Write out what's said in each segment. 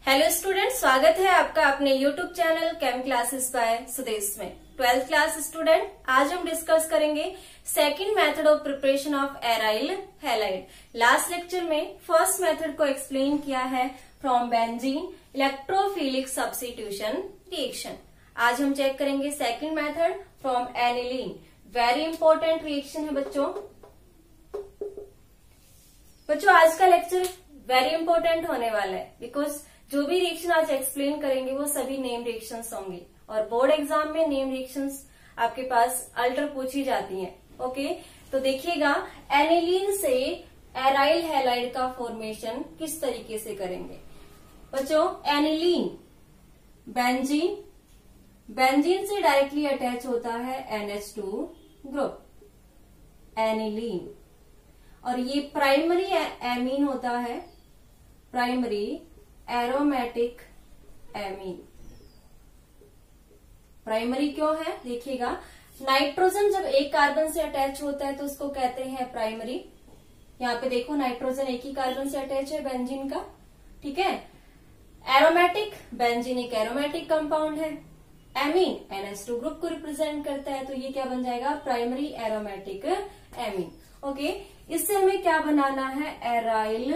Hello student, स्वागत है आपका अपने यूट्यूब चैनल केम क्लासेस बाय सुदेश में। 12th क्लास स्टूडेंट, आज हम डिस्कस करेंगे second method of preparation of aryl halide. Last lecture में फर्स्ट मेथड को एक्सप्लेन किया है from benzene electrophilic substitution reaction. आज हम चेक करेंगे second method from aniline. Very important reaction है बच्चों। आज का लेक्चर वेरी इंपॉर्टेंट होने वाला है बिकॉज जो भी रिएक्शन आज एक्सप्लेन करेंगे वो सभी नेम रिएक्शंस होंगी और बोर्ड एग्जाम में नेम रिएक्शंस आपके पास अल्टर पूछी जाती हैं। ओके, तो देखिएगा एनिलीन से एराइल हैलाइड का फॉर्मेशन किस तरीके से करेंगे। बच्चों, एनिलीन बेंजीन से डायरेक्टली अटैच होता है NH2 ग्रुप एनिलीन, और ये प्राइमरी एमीन होता है, प्राइमरी एरोमेटिक एमीन। प्राइमरी क्यों है देखिएगा, नाइट्रोजन जब एक कार्बन से अटैच होता है तो उसको कहते हैं प्राइमरी। यहाँ पे देखो नाइट्रोजन एक ही कार्बन से अटैच है बेंजीन का, ठीक है। एरोमेटिक, बेंजीन एक एरोमेटिक कंपाउंड है। एमीन NH2 ग्रुप को रिप्रेजेंट करता है, तो ये क्या बन जाएगा, प्राइमरी एरोमेटिक एमीन। ओके, इससे हमें क्या बनाना है, एराइल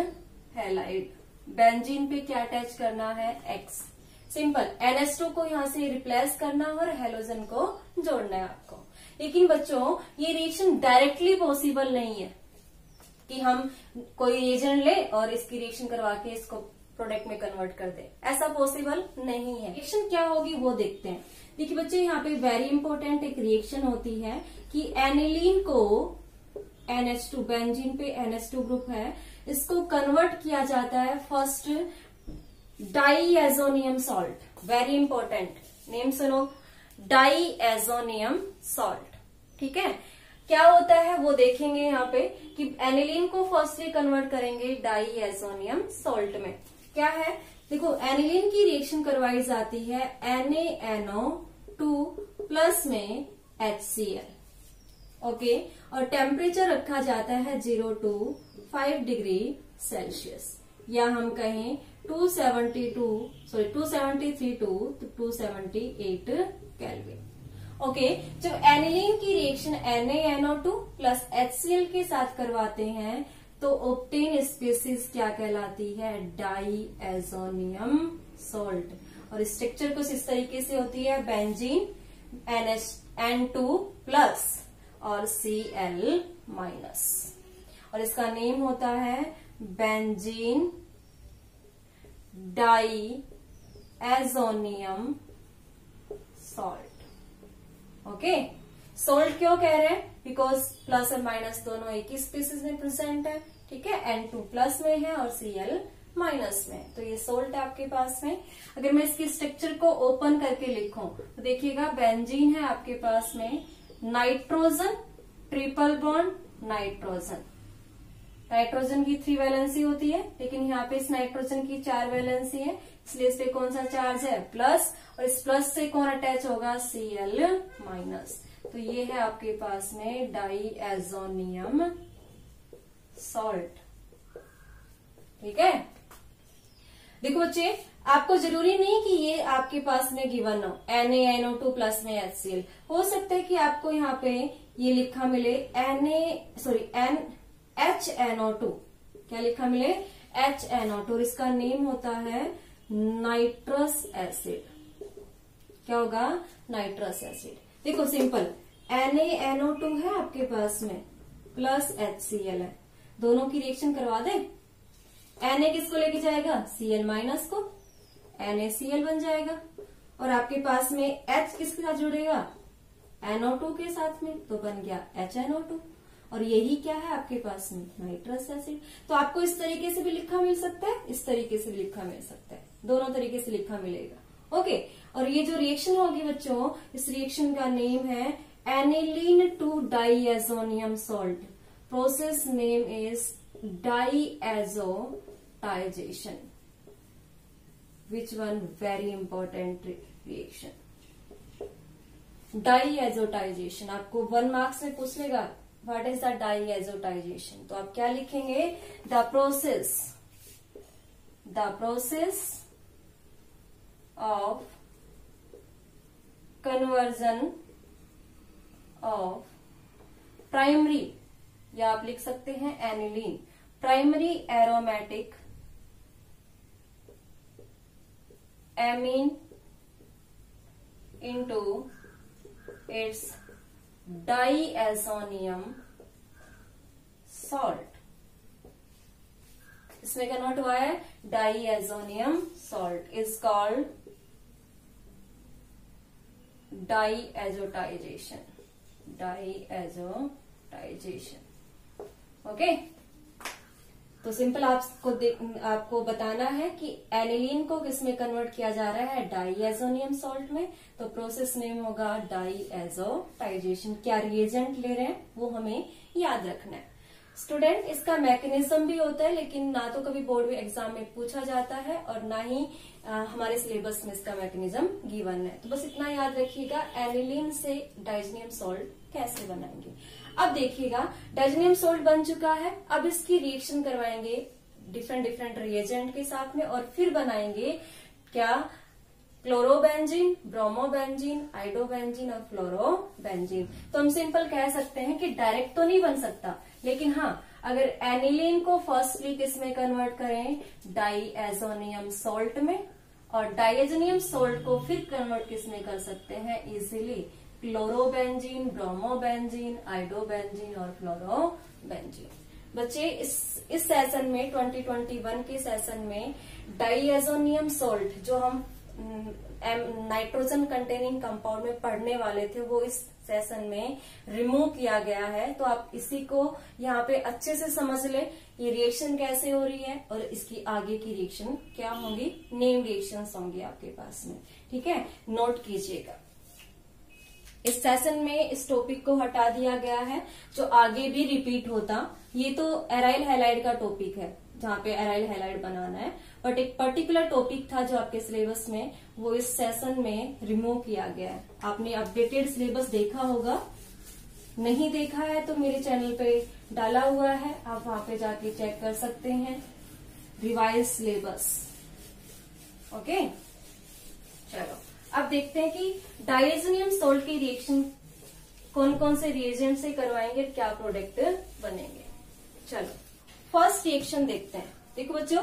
हैलाइड। बेंजीन पे क्या अटैच करना है, X। सिंपल, NH2 को यहाँ से रिप्लेस करना और हेलोजन को जोड़ना है आपको। लेकिन बच्चों, ये रिएक्शन डायरेक्टली पॉसिबल नहीं है कि हम कोई रिएजेंट ले और इसकी रिएक्शन करवा के इसको प्रोडक्ट में कन्वर्ट कर दे, ऐसा पॉसिबल नहीं है। रिएक्शन क्या होगी वो देखते हैं। देखिए बच्चे, यहाँ पे वेरी इंपॉर्टेंट एक रिएक्शन होती है कि एनिलीन को NH2, बेंजीन पे NH2 ग्रुप है, इसको कन्वर्ट किया जाता है first diazonium salt. Very important name सुनो, डाईएजोनियम सॉल्ट, ठीक है। क्या होता है वो देखेंगे यहाँ पे कि एनिलीन को फर्स्टली कन्वर्ट करेंगे डाईएजोनियम सॉल्ट में। क्या है देखो, एनिलीन की रिएक्शन करवाई जाती है NaNO2 प्लस में HCl। ओके, और टेम्परेचर रखा जाता है 0 to 5 डिग्री सेल्सियस, या हम कहें 273 to 278 केल्विन। ओके, जब एनिलीन की रिएक्शन NaNO2 प्लस HCl के साथ करवाते हैं तो ऑब्टेन स्पीसीज क्या कहलाती है, डाईएजोनियम सॉल्ट। और स्ट्रक्चर कुछ इस तरीके से होती है, बेंजीन N2 प्लस और Cl माइनस, और इसका नेम होता है benzene diazonium salt. Okay, salt क्यों कह रहे हैं, बिकॉज प्लस और माइनस दोनों एक ही स्पीसीज में प्रेजेंट है, ठीक है। N2 प्लस में है और Cl माइनस में, तो ये सॉल्ट है आपके पास में। अगर मैं इसकी स्ट्रक्चर को ओपन करके लिखूं तो देखिएगा, बेंजीन है आपके पास में, nitrogen triple bond nitrogen. Nitrogen की 3 वैलेंसी होती है, लेकिन यहाँ पे इस नाइट्रोजन की 4 वैलेंसी है, इसलिए इस पे कौन सा चार्ज है, प्लस, और इस प्लस से कौन अटैच होगा, Cl माइनस। तो ये है आपके पास में डाईएजोनियम सॉल्ट, ठीक है। देखो बच्चे, आपको जरूरी नहीं कि ये आपके पास में गिवन हो NaNO2 प्लस में HCl। हो सकता है कि आपको यहाँ पे ये लिखा मिले HNO2, क्या लिखा मिले, HNO2, और इसका नेम होता है नाइट्रस एसिड। क्या होगा, नाइट्रस एसिड। देखो सिंपल, NaNO2 है आपके पास में प्लस HCl है, दोनों की रिएक्शन करवा दे। Na किसको लेके जाएगा, Cl माइनस को, NaCl बन जाएगा, और आपके पास में H किसके साथ जुड़ेगा, NO2 के साथ में, तो बन गया HNO2, और यही क्या है आपके पास में, नाइट्रस एसिड। तो आपको इस तरीके से भी लिखा मिल सकता है, इस तरीके से भी लिखा मिल सकता है, दोनों तरीके से लिखा मिलेगा। ओके, और ये जो रिएक्शन होगी बच्चों, इस रिएक्शन का नेम है aniline to diazonium salt. Process name is diazotization. Which one? Very important reaction. Diazotization आपको 1 मार्क्स में पूछ लेगा, व्हाट इज द डाईएजोटाइजेशन। तो आप क्या लिखेंगे, the process of conversion of primary, या आप लिख सकते हैं aniline, primary aromatic amine into its diazonium salt, इसमें कन्वर्ट हुआ है diazonium salt, is called diazotisation, diazotisation. Okay, तो सिंपल आपको बताना है कि एनिलीन को किस में कन्वर्ट किया जा रहा है, डाइएजोनियम सॉल्ट में, तो प्रोसेस नेम होगा डाइएजोटाइजेशन। क्या रिएजेंट ले रहे हैं वो हमें याद रखना है। स्टूडेंट, इसका मैकेनिज्म भी होता है, लेकिन ना तो कभी बोर्ड में एग्जाम में पूछा जाता है और ना ही हमारे सिलेबस में इसका मैकेनिज्म गिवन है। तो बस इतना याद रखिएगा, एनिलीन से डाइजेनियम सॉल्ट कैसे बनाएंगे। अब देखिएगा, डाइजेनियम सॉल्ट बन चुका है, अब इसकी रिएक्शन करवाएंगे डिफरेंट डिफरेंट रिएजेंट के साथ में, और फिर बनाएंगे क्या, क्लोरोबेंजीन, ब्रोमोबेंजीन, आइडोबेंजीन और फ्लोरोबेंजीन। तो हम सिंपल कह सकते हैं कि डायरेक्ट तो नहीं बन सकता, लेकिन हाँ, अगर एनिलीन को फर्स्टली किस में कन्वर्ट करें, डाइएजोनियम सॉल्ट में, और डाइएजोनियम सॉल्ट को फिर कन्वर्ट किस में कर सकते हैं इजीली, क्लोरोबेंजीन, ब्रोमोबेंजीन, आइडोबेंजीन और फ्लोरोबेंजीन। बच्चे, इस सेशन में 2021 के सेशन में डाइएजोनियम सॉल्ट जो हम नाइट्रोजन कंटेनिंग कंपाउंड में पढ़ने वाले थे, वो इस सेशन में रिमूव किया गया है। तो आप इसी को यहाँ पे अच्छे से समझ ले, ये रिएक्शन कैसे हो रही है और इसकी आगे की रिएक्शन क्या होंगी, नेम रिएक्शंस होंगी आपके पास में। ठीक है, नोट कीजिएगा। इस सेशन में इस टॉपिक को हटा दिया गया है, जो आगे भी रिपीट होता। ये तो एराइल हैलाइड का टॉपिक है, जहाँ पे एराइल हैलाइड बनाना है, बट एक पर्टिकुलर टॉपिक था जो आपके सिलेबस में, वो इस सेशन में रिमूव किया गया है। आपने अपडेटेड सिलेबस देखा होगा, नहीं देखा है तो मेरे चैनल पे डाला हुआ है, आप वहां पे जाके चेक कर सकते हैं, रिवाइज सिलेबस। ओके, चलो अब देखते हैं कि डाइएजोनियम सॉल्ट की रिएक्शन कौन कौन से रिएजेंट से करवाएंगे, क्या प्रोडक्ट बनेंगे। चलो फर्स्ट रिएक्शन देखते हैं। देखो बच्चों,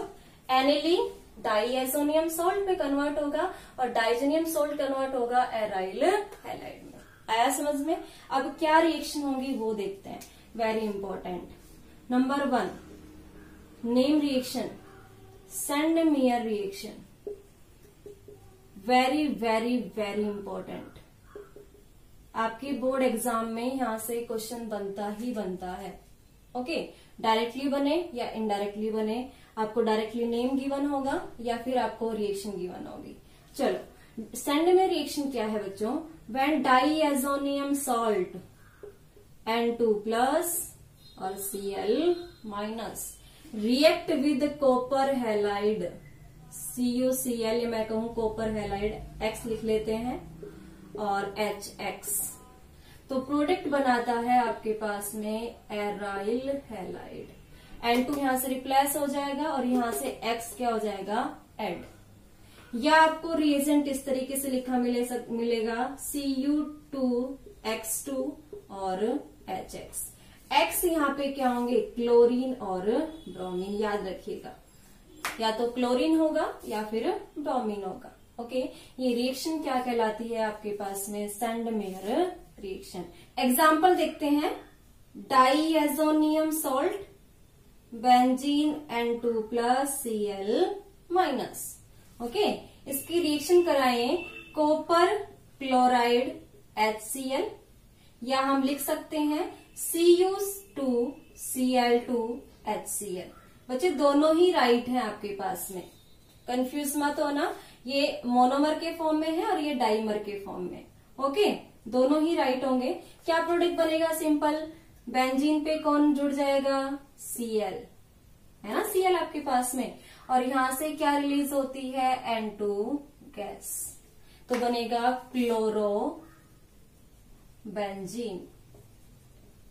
एनिलीन डाइएजोनियम सॉल्ट में कन्वर्ट होगा और डाइजेनियम सॉल्ट कन्वर्ट होगा एराइल हैलाइड में। आया समझ में? अब क्या रिएक्शन होंगी वो देखते हैं, very important. Number 1, name reaction, Sandmeyer reaction, very very very important. आपके बोर्ड एग्जाम में यहां से क्वेश्चन बनता ही बनता है। ओके, डायरेक्टली बने या इनडायरेक्टली बने, आपको डायरेक्टली नेम गिवन होगा या फिर आपको रिएक्शन गिवन होगी। चलो, सेंडमेयर रिएक्शन क्या है बच्चों, व्हेन डाइएजोनियम सॉल्ट N2+ और Cl- react with copper halide CuCl, मैं कहूं कॉपर हैलाइड, X लिख लेते हैं, और HX, तो प्रोडक्ट बनाता है आपके पास में एराइल हैलाइड। N2 यहां से रिप्लेस हो जाएगा और यहां से X क्या हो जाएगा, एड। या आपको रिएजेंट इस तरीके से लिखा मिलेगा Cu2X2 और HX। X यहाँ पे क्या होंगे, क्लोरीन और ब्रोमीन, याद रखिएगा, या तो क्लोरीन होगा या फिर ब्रोमीन होगा। ओके, ये रिएक्शन क्या कहलाती है आपके पास में, सेंडमेयर रिएक्शन। एग्जाम्पल देखते हैं, diazonium salt, benzene N2+ Cl-। Okay, इसकी रिएक्शन कराएं कॉपर क्लोराइड HCl, या हम लिख सकते हैं Cu2Cl2HCl। बच्चे दोनों ही राइट हैं आपके पास में, कंफ्यूज मत होना, ये मोनोमर के फॉर्म में है और ये डाइमर के फॉर्म में। ओके, दोनों ही राइट होंगे। क्या प्रोडक्ट बनेगा, सिंपल, बेंजीन पे कौन जुड़ जाएगा, Cl, है ना, Cl आपके पास में, और यहां से क्या रिलीज होती है, N2 गैस, तो बनेगा क्लोरोबेंजीन।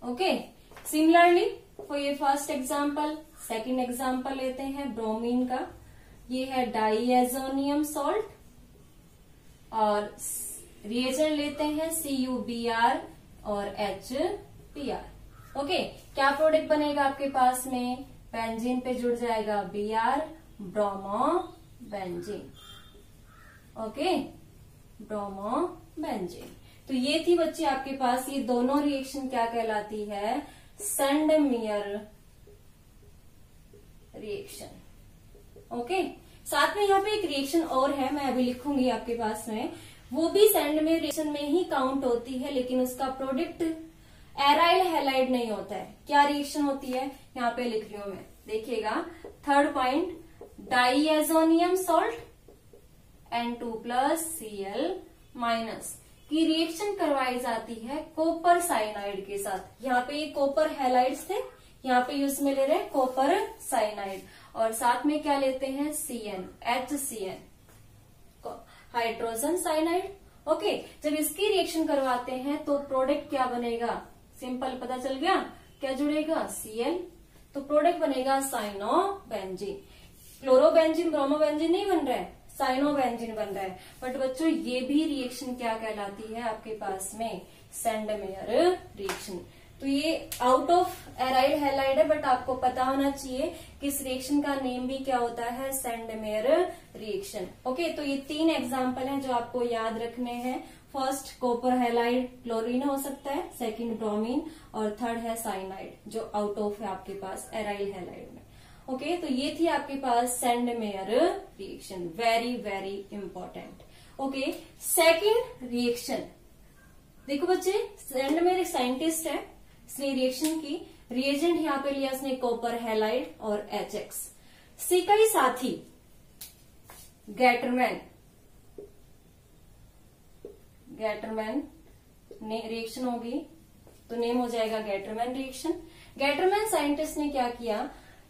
ओके, सिमिलरली फॉर ये फर्स्ट एग्जाम्पल, सेकेंड एग्जाम्पल लेते हैं ब्रोमीन का। ये है डाइएजोनियम सॉल्ट और रिएजेंट लेते हैं CuBr और HBr। ओके, क्या प्रोडक्ट बनेगा आपके पास में? बेंजीन पे जुड़ जाएगा Br, bromo benzene. Okay, bromo benzene. तो ये थी बच्चे आपके पास, ये दोनों रिएक्शन क्या कहलाती है? Sandmeyer reaction. ओके, साथ में यहाँ पे एक रिएक्शन और है, मैं अभी लिखूंगी आपके पास में, वो भी सैंडमेयर रिएक्शन में ही काउंट होती है, लेकिन उसका प्रोडक्ट एराइल हैलाइड नहीं होता है। क्या रिएक्शन होती है? यहाँ पे लिख रही हूं मैं, देखिएगा। Third point, diazonium salt N2+Cl- की रिएक्शन करवाई जाती है कॉपर साइनाइड के साथ। यहाँ पे ये कॉपर हैलाइड्स थे, यहाँ पे यूज में ले रहे हैं कॉपर साइनाइड, और साथ में क्या लेते हैं? Cn, HCN, hydrogen cyanide. Okay, जब इसकी रिएक्शन करवाते हैं तो प्रोडक्ट क्या बनेगा? सिंपल, पता चल गया क्या जुड़ेगा? Cl। तो प्रोडक्ट बनेगा साइनोबेंजीन। क्लोरोबेंजीन, ब्रोमोबेंजीन नहीं बन रहा है, साइनोबेंजीन बन रहा है। बट बच्चों ये भी रिएक्शन क्या कहलाती है आपके पास में? Sandmeyer reaction. तो ये आउट ऑफ एराइल हैलाइड है, बट आपको पता होना चाहिए कि इस रिएक्शन का नेम भी क्या होता है? Sandmeyer reaction. ओके, तो ये 3 एग्जाम्पल हैं जो आपको याद रखने हैं। फर्स्ट कॉपर हैलाइड, क्लोरीन हो सकता है, सेकंड ब्रोमीन, और थर्ड है साइनाइड जो आउट ऑफ है आपके पास एराइल हैलाइड में। ओके, तो ये थी आपके पास Sandmeyer reaction, very very important. Okay, second reaction देखो बच्चे, सैंडमेयर एक साइंटिस्ट है, इसने रिएक्शन की, रिएजेंट यहाँ पे लिया इसने कॉपर हैलाइड और HX। सी का ही साथी गैटरमैन ने रिएक्शन होगी तो नेम हो जाएगा गैटरमैन रिएक्शन। गैटरमैन साइंटिस्ट ने क्या किया?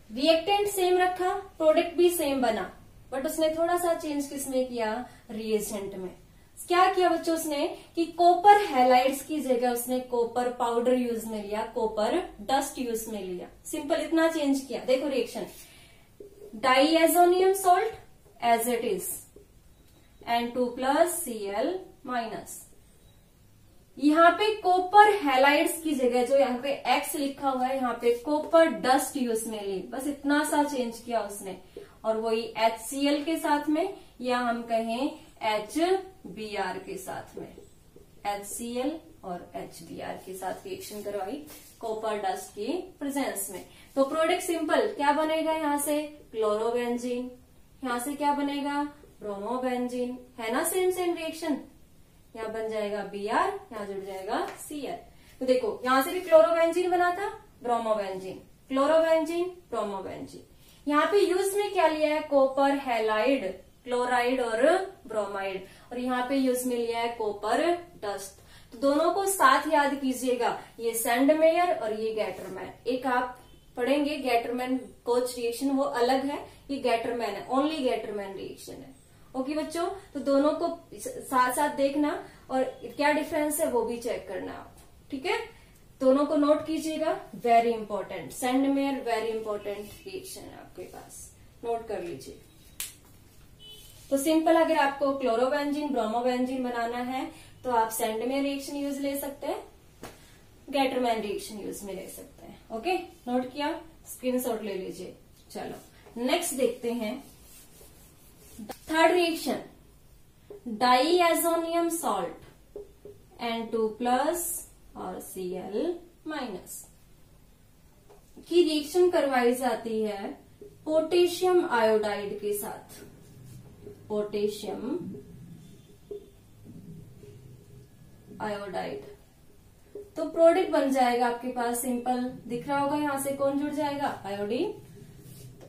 रिएक्टेंट सेम रखा, प्रोडक्ट भी सेम बना, बट उसने थोड़ा सा चेंज किसमें किया? रिएजेंट में। क्या किया बच्चों उसने कि कॉपर हैलाइड्स की जगह उसने कॉपर पाउडर यूज में लिया, कॉपर डस्ट यूज में लिया। सिंपल इतना चेंज किया। देखो reaction, diazonium salt as it is, N2+Cl-। यहाँ पे कॉपर हैलाइड्स की जगह जो यहाँ पे X लिखा हुआ है, यहाँ पे कॉपर डस्ट यूज में ली, बस इतना सा चेंज किया उसने। और वही HCl के साथ में, या हम कहें HBr के साथ में, HCl और HBr के साथ रिएक्शन करवाई कॉपर डस्ट की प्रेजेंस में। तो प्रोडक्ट सिंपल क्या बनेगा? यहाँ से क्लोरोबेंजीन, यहाँ से क्या बनेगा? ब्रोमोबेंजीन, है ना सेम सेम रिएक्शन। यहाँ बन जाएगा Br, यहाँ जुड़ जाएगा Cl। तो देखो यहाँ से भी क्लोरोबेंजीन बना था, ब्रोमोबेंजीन, क्लोरोबेंजीन, ब्रोमोबेंजीन। यहाँ पे यूज में क्या लिया है? कॉपर हैलाइड, क्लोराइड और ब्रोमाइड, और यहाँ पे यूज में लिया है कॉपर डस्ट। तो दोनों को साथ याद कीजिएगा, ये सैंडमेयर और ये गैटरमैन। एक आप पढ़ेंगे गैटरमैन कोच रिएक्शन, वो अलग है, ये गैटरमैन है, ओनली गैटरमैन रिएक्शन है। ओके बच्चों, तो दोनों को साथ साथ देखना और क्या डिफरेंस है वो भी चेक करना आप, ठीक है। दोनों को नोट कीजिएगा, very important. Sandmeyer very important reaction है आपके पास, नोट कर लीजिए। तो सिंपल अगर आपको क्लोरोबेंजीन, ब्रोमोबेंजीन बनाना है तो आप सैंडमेयर रिएक्शन यूज ले सकते हैं, गैटरमैन रिएक्शन यूज में ले सकते हैं। ओके, नोट किया, स्क्रीनशॉट ले लीजिए। चलो नेक्स्ट देखते हैं third reaction, diazonium salt N2+ और Cl- की रिएक्शन करवाई जाती है पोटेशियम आयोडाइड के साथ। पोटेशियम आयोडाइड, तो प्रोडक्ट बन जाएगा आपके पास, सिंपल दिख रहा होगा, यहां से कौन जुड़ जाएगा? आयोडीन,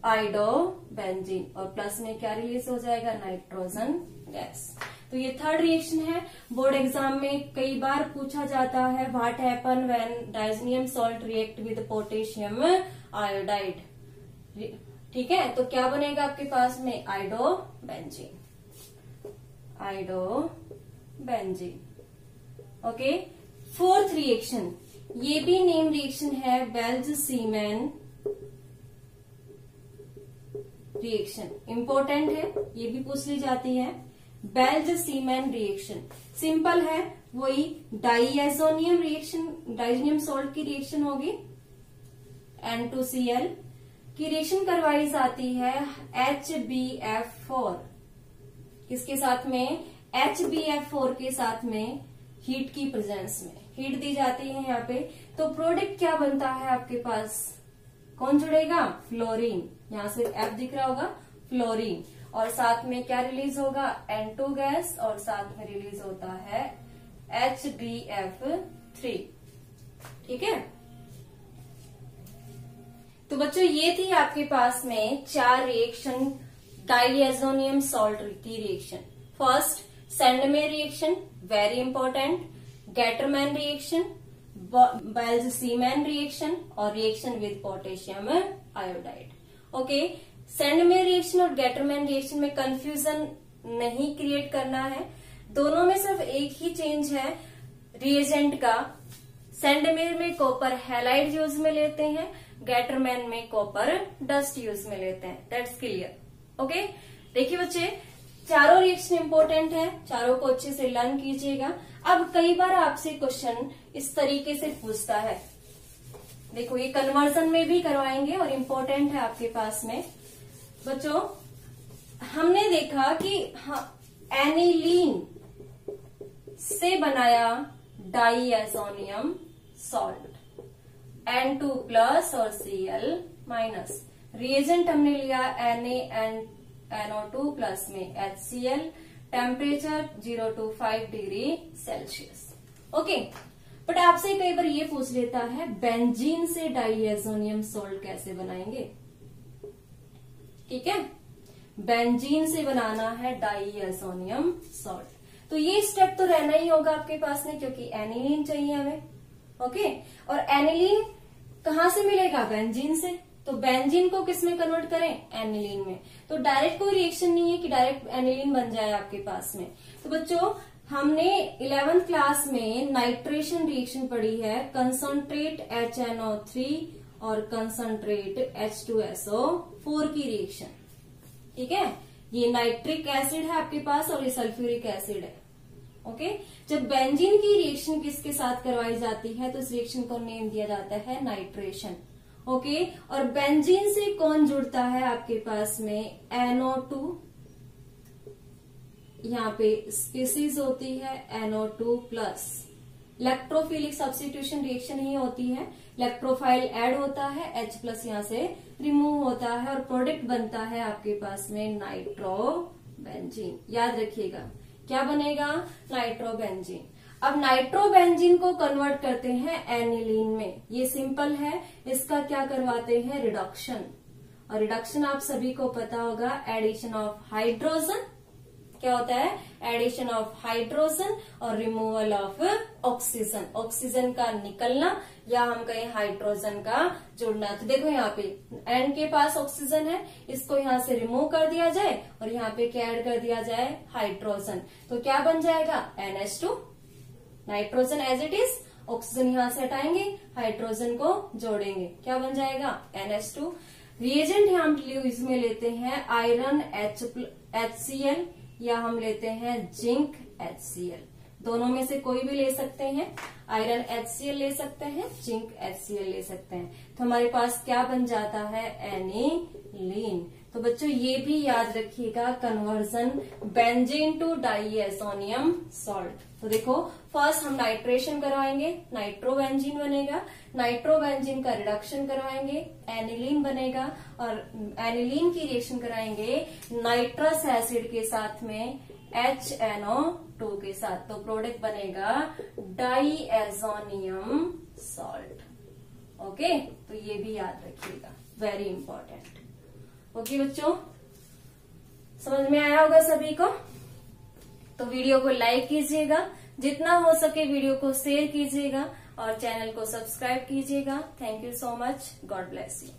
आइडोबेंजीन, और प्लस में क्या रिलीज हो जाएगा? Nitrogen gas. तो ये थर्ड रिएक्शन है। बोर्ड एग्जाम में कई बार पूछा जाता है, what happen when diazonium salt react with potassium iodide. ठीक है, तो क्या बनेगा आपके पास में? Iodobenzene, iodobenzene. Okay, fourth reaction, ये भी नेम रिएक्शन है, वेल्च-सीमैन रिएक्शन। इंपॉर्टेंट है, ये भी पूछ ली जाती है। बेल्ज सीमैन रिएक्शन सिंपल है, वही डाइएजोनियम रिएक्शन, डाइजेनियम सॉल्ट की रिएक्शन होगी। N2Cl की रिएक्शन करवाई जाती है HbF4 किसके साथ में, HbF4 के साथ में हीट की प्रेजेंस में हीट दी जाती है यहाँ पे। तो प्रोडक्ट क्या बनता है आपके पास, कौन जुड़ेगा, फ्लोरीन, यहाँ से F दिख रहा होगा, फ्लोरीन, और साथ में क्या रिलीज होगा, N2 गैस, और साथ में रिलीज होता है HbF3। ठीक है, तो बच्चों ये थी आपके पास में 4 रिएक्शन डाइएजोनियम सॉल्ट की reaction. First Sandmeyer reaction, very important, Gattermann reaction, Balz Schiemann reaction, और reaction with potassium iodide. Okay, Sandmeyer reaction और गेटरमैन रिएक्शन में कंफ्यूजन नहीं क्रिएट करना है, दोनों में सिर्फ एक ही चेंज है रिएजेंट का। सैंडमेयर में कॉपर हैलाइड यूज में लेते हैं, गेटरमैन में कॉपर डस्ट यूज में लेते हैं, दैट्स क्लियर। ओके, देखिए बच्चे चारों रिएक्शन इंपॉर्टेंट है, चारों को अच्छे से लर्न कीजिएगा। अब कई बार आपसे क्वेश्चन इस तरीके से पूछता है, देखो ये कन्वर्जन में भी करवाएंगे और इम्पोर्टेंट है आपके पास में। बच्चों हमने देखा कि एनिलीन से बनाया डाइएजोनियम सॉल्ट, N2 प्लस और Cl माइनस, रिएजेंट हमने लिया NaNO2 प्लस में HCl, temperature 0 to 5 degree Celsius. Okay, but आपसे कई बार ये पूछ लेता है बेंजीन से डाइएजोनियम सॉल्ट कैसे बनाएंगे। ठीक है, बेंजीन से बनाना है डाइएजोनियम सॉल्ट, तो ये स्टेप तो रहना ही होगा आपके पास में, क्योंकि एनिलीन चाहिए हमें। ओके, और एनिलीन कहाँ से मिलेगा, बेंजीन से, तो बेंजीन को किस में कन्वर्ट करें, एनिलीन में। तो डायरेक्ट कोई रिएक्शन नहीं है कि डायरेक्ट एनिलीन बन जाए आपके पास में। तो बच्चों हमने 11th क्लास में नाइट्रेशन रिएक्शन पढ़ी है, कंसंट्रेट HNO3 और कंसंट्रेट H2SO4 की रिएक्शन। ठीक है, ये नाइट्रिक एसिड है आपके पास और ये सल्फ्यूरिक एसिड है। ओके, जब बेंजीन की रिएक्शन किसके साथ करवाई जाती है तो इस रिएक्शन को नेम दिया जाता है नाइट्रेशन। ओके, और बेंजीन से कौन जुड़ता है आपके पास में, NO2, यहाँ पे स्पीसीज होती है NO2 plus, electrophilic substitution reaction ही होती है, इलेक्ट्रोफाइल ऐड होता है, H प्लस यहाँ से रिमूव होता है और प्रोडक्ट बनता है आपके पास में नाइट्रोबेंजीन। याद रखिएगा क्या बनेगा, नाइट्रोबेंजीन। अब नाइट्रोबेंजीन को कन्वर्ट करते हैं एनिलीन में, ये सिंपल है, इसका क्या करवाते हैं, रिडक्शन। और रिडक्शन आप सभी को पता होगा, एडिशन ऑफ हाइड्रोजन, क्या होता है, एडिशन ऑफ हाइड्रोजन और रिमूवल ऑफ ऑक्सीजन, ऑक्सीजन का निकलना या हम कहें हाइड्रोजन का जुड़ना। तो देखो यहाँ पे N के पास ऑक्सीजन है, इसको यहाँ से रिमूव कर दिया जाए और यहाँ पे क्या ऐड कर दिया जाए, हाइड्रोजन, तो क्या बन जाएगा, NH2, nitrogen as it is, oxygen यहाँ से हटाएंगे, हाइड्रोजन को जोड़ेंगे, क्या बन जाएगा, NH2। रिएजेंट हम यूज में लेते हैं आयरन HCl या हम लेते हैं जिंक HCl, दोनों में से कोई भी ले सकते हैं, आयरन HCl ले सकते हैं, जिंक HCl ले सकते हैं। तो हमारे पास क्या बन जाता है, एनिलीन। तो बच्चों ये भी याद रखिएगा, conversion benzene to diazonium salt. तो देखो फर्स्ट हम नाइट्रेशन करवाएंगे, नाइट्रोबेंजीन बनेगा, नाइट्रोबेंजीन का रिडक्शन करवाएंगे, एनिलीन बनेगा, और एनिलीन की रिएक्शन कराएंगे नाइट्रस एसिड के साथ में HNO2 के साथ, तो प्रोडक्ट बनेगा डाइएजोनियम सॉल्ट। ओके, तो ये भी याद रखिएगा, वेरी इंपॉर्टेंट। ओके बच्चों, समझ में आया होगा सभी को। तो वीडियो को लाइक कीजिएगा, जितना हो सके वीडियो को शेयर कीजिएगा और चैनल को सब्सक्राइब कीजिएगा। Thank you so much, God bless you.